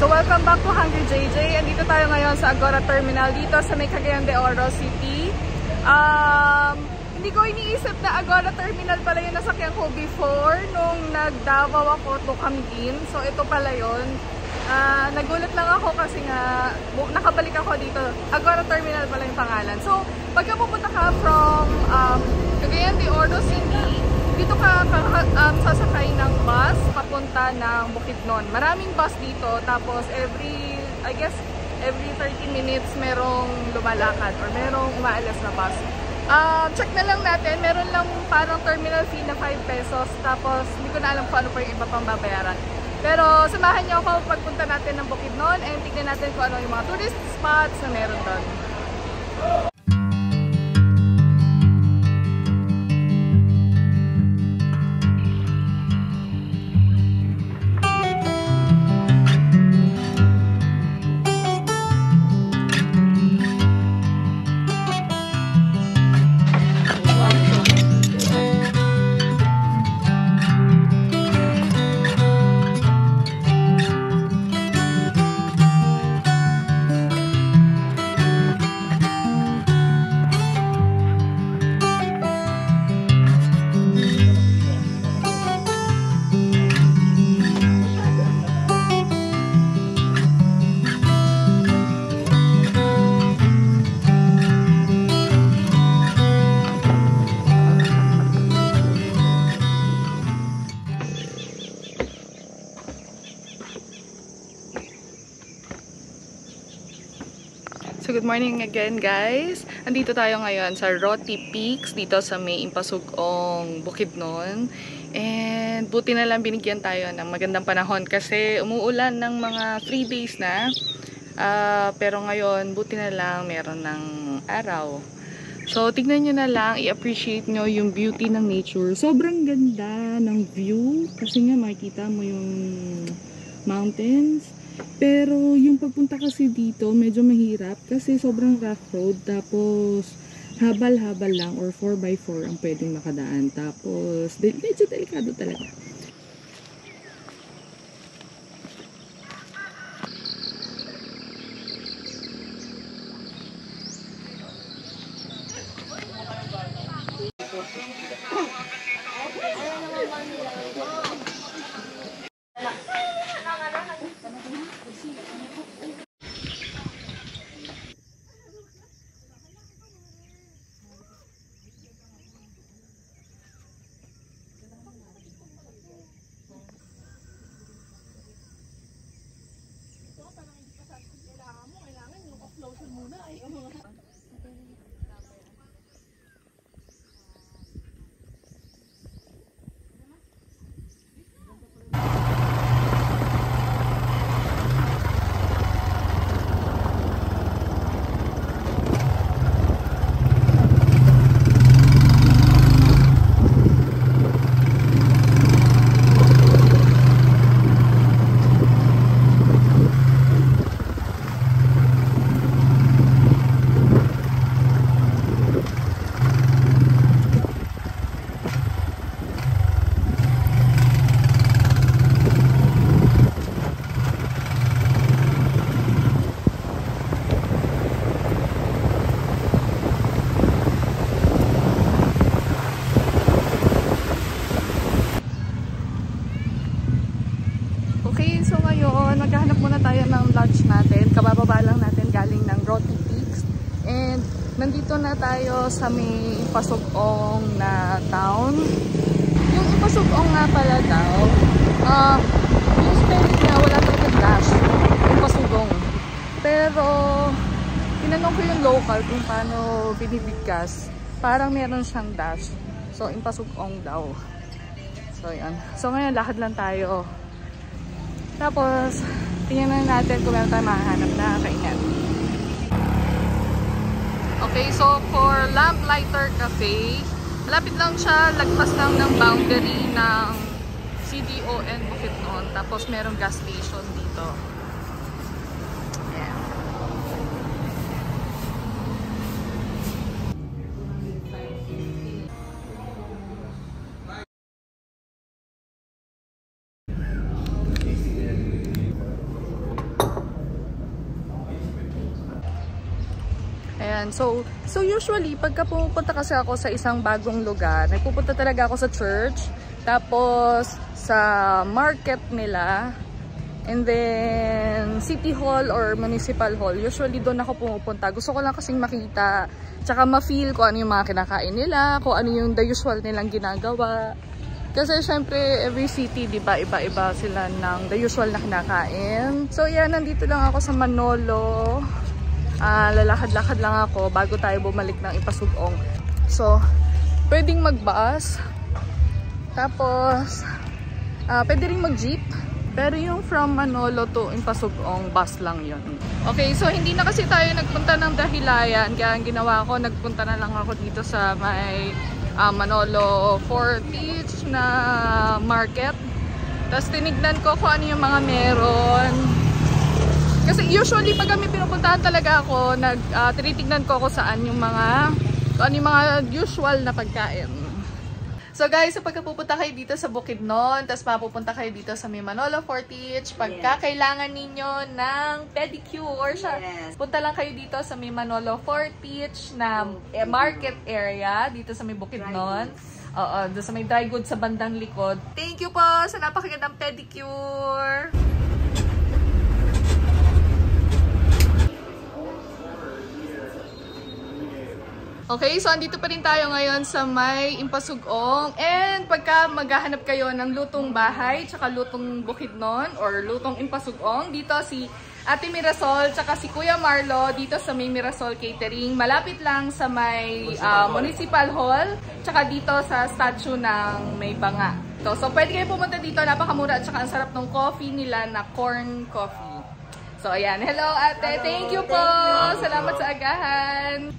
So welcome back to Hungry JJ. Andito tayo ngayon sa Agora Terminal dito sa may Cagayan de Oro City. Hindi ko iniisip na Agora Terminal pala yung nasakyan ko before nung nag-Davao ako to Camguin. So ito pala yun. Nagulat lang ako kasi nga nakabalik ako dito. Agora Terminal pala yung pangalan. So pagka pupunta ka from Cagayan de Oro City, dito ka sasakay ng bus papunta ng Bukidnon. Maraming bus dito, tapos every 30 minutes merong lumalakad or merong umaalis na bus. Check na lang natin, meron lang parang terminal fee na 5 pesos, tapos hindi ko na alam kung ano pa yung iba pang babayaran. Pero samahan niyo ako pagpunta natin ng Bukidnon and tignan natin kung ano yung mga tourist spots na meron doon. So good morning again guys. Andito tayo ngayon sa Roti Peaks dito sa may Impasugong Bukidnon. And buti na lang binigyan tayo ng magandang panahon kasi umuulan ng mga 3 days na. Pero ngayon buti na lang meron ng araw. So tignan nyo na lang, i-appreciate nyo yung beauty ng nature. Sobrang ganda ng view kasi nga makikita mo yung mountains. Pero yung pagpunta kasi dito medyo mahirap kasi sobrang rough road, tapos habal-habal lang or 4x4 ang pwedeng makadaan, tapos medyo delikado talaga. Maghahanap muna tayo ng lunch natin. Kabababa lang natin galing ng Roti Peaks. And nandito na tayo sa may Impasugong na town. Yung Impasugong nga pala daw, yung spelling niya wala talagang dash. Impasugong. Pero tinanong ko yung local kung paano binibigkas. Parang meron siyang dash. So Impasugong daw. So yan. So ngayon lakad lang tayo. Tapos, tingnan na natin kung meron tayo makahanap na kainan. Okay, so for Lamplighter Cafe, malapit lang siya, lagpas lang ng boundary ng CDON Bukidnon. Tapos merong gas station dito. Yeah. Ayan. So usually, pagka pumupunta kasi ako sa isang bagong lugar, nagpupunta talaga ako sa church, tapos sa market nila, and then city hall or municipal hall. Usually doon ako pumupunta. Gusto ko lang kasing makita, tsaka ma-feel ko ano yung mga kinakain nila, kung ano yung the usual nilang ginagawa. Kasi syempre, every city, di ba, iba-iba sila ng the usual na kinakain. So yan, nandito lang ako sa Manolo. Lalakad-lakad lang ako bago tayo bumalik ng Ipasugong. So, pwedeng mag-bus. Tapos, pwede rin mag-jeep. Pero yung from Manolo to Ipasugong, bus lang yun. Okay, so hindi na kasi tayo nagpunta ng Dahilayan. Kaya ang ginawa ko, nagpunta na lang ako dito sa may Manolo Fort Beach na market. Tapos tinignan ko kung ano yung mga meron. Kasi usually pag kami pinupuntahan talaga ako, tinitignan ko kung saan yung mga, kung ano yung mga usual na pagkain. So guys, so pagka pupunta kayo dito sa Bukidnon, tapos mapupunta kayo dito sa may Manolo Fort Beach, pagka kailangan ninyo ng pedicure, punta lang kayo dito sa may Manolo Fort Beach na market area, dito sa may Bukidnon. Oo, doon sa may dry goods sa bandang likod. Thank you po sa napakagandang pedicure! Okay, so andito pa rin tayo ngayon sa may Ipasugong. And pagka maghahanap kayo ng lutong bahay, tsaka lutong Bukidnon, or lutong Ipasugong, dito si Ate Mirasol, tsaka si Kuya Marlo, dito sa may Mirasol Catering. Malapit lang sa may Municipal Hall, tsaka dito sa statue ng may banga. So pwede kayo pumunta dito, napakamura at tsaka ang sarap ng coffee nila na corn coffee. So ayan, hello ate, thank you po! Salamat sa agahan!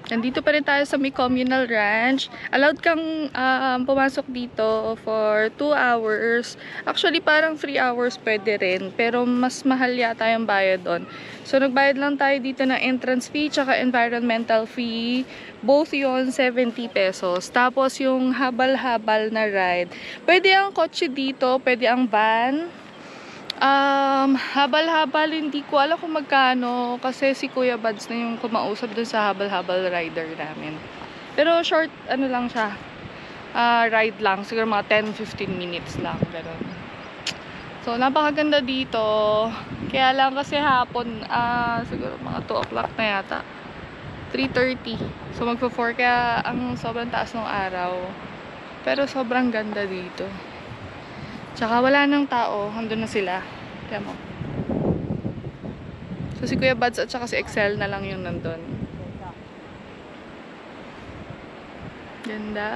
Nandito pa rin tayo sa may communal ranch. Allowed kang pumasok dito for 2 hours. Actually, parang 3 hours pwede rin. Pero mas mahal yata yung bayad doon. So, nagbayad lang tayo dito ng entrance fee tsaka environmental fee. Both yon 70 pesos. Tapos, yung habal-habal na ride. Pwede ang kotse dito, pwede ang van. Habal-habal, hindi ko alam kung magkano kasi si Kuya Buds na yung kumausap dun sa habal-habal rider namin. Pero short, ano lang siya, ride lang, siguro mga 10-15 minutes lang, gano'n. So, napakaganda dito. Kaya lang kasi hapon, siguro mga 2 o'clock na yata. 3:30. So, magpo-4 kaya ang sobrang taas ng araw. Pero sobrang ganda dito. Tsaka wala nang tao, andun na sila. Kaya mo. So si Kuya Buds at saka si Excel na lang yung nandun. Ganda.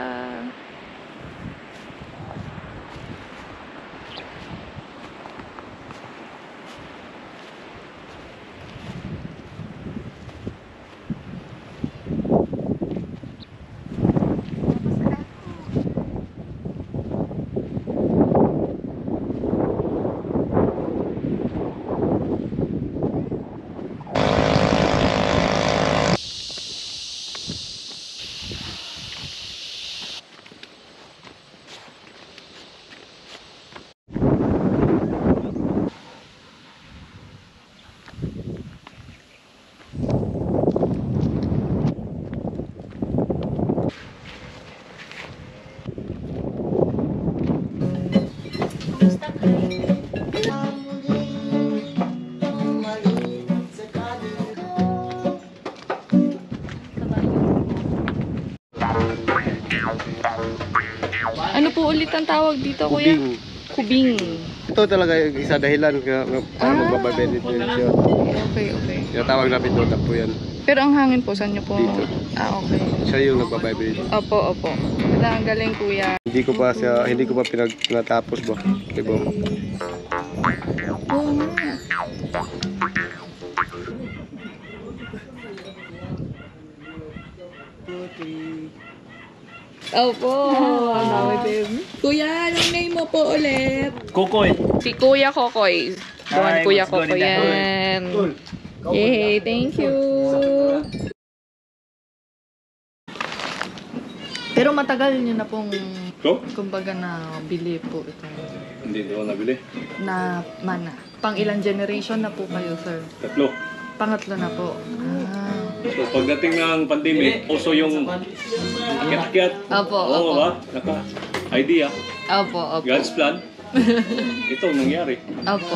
Ano po ulit ang tawag dito, Kuya? Kubing. Kubing. Ito talaga yung isa dahilan para magbababenit yun siya. Okay. Yung tawag namin doon po yan. Pero ang hangin po, saan nyo po? Dito. Okay. Siya yung nagbababenit. Opo. Ang galing, Kuya. Hindi ko pa pinatapos ba? Diba? Oo nga. Opo. Ang dami din. Kuya, anong name mo po ulit? Kokoy. Si Kuya Kokoy. Doon, Hi, Kuya what's good Kokoy in the yan. Yay, thank you. Pero matagal nyo na pong, Ko? kumbaga na bili po ito. Hindi ko nabili. Na mana. Pang ilang generation na po kayo, sir? 3. Pangatlo na po. Ah. So pagdating ng pandemic, uso yung akyat-akyat. Opo, Oo opo. ba? Naka-idea. Opo, opo. God's plan. Ito ang nangyari. Opo,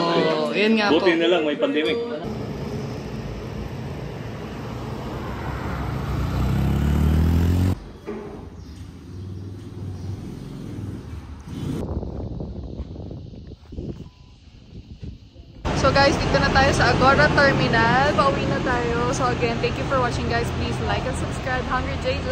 yun nga po. Buti na lang may pandemic. So guys, dito na tayo sa Agora Terminal. Pauwi na tayo. So again, thank you for watching guys. Please like and subscribe. Hungry JJ!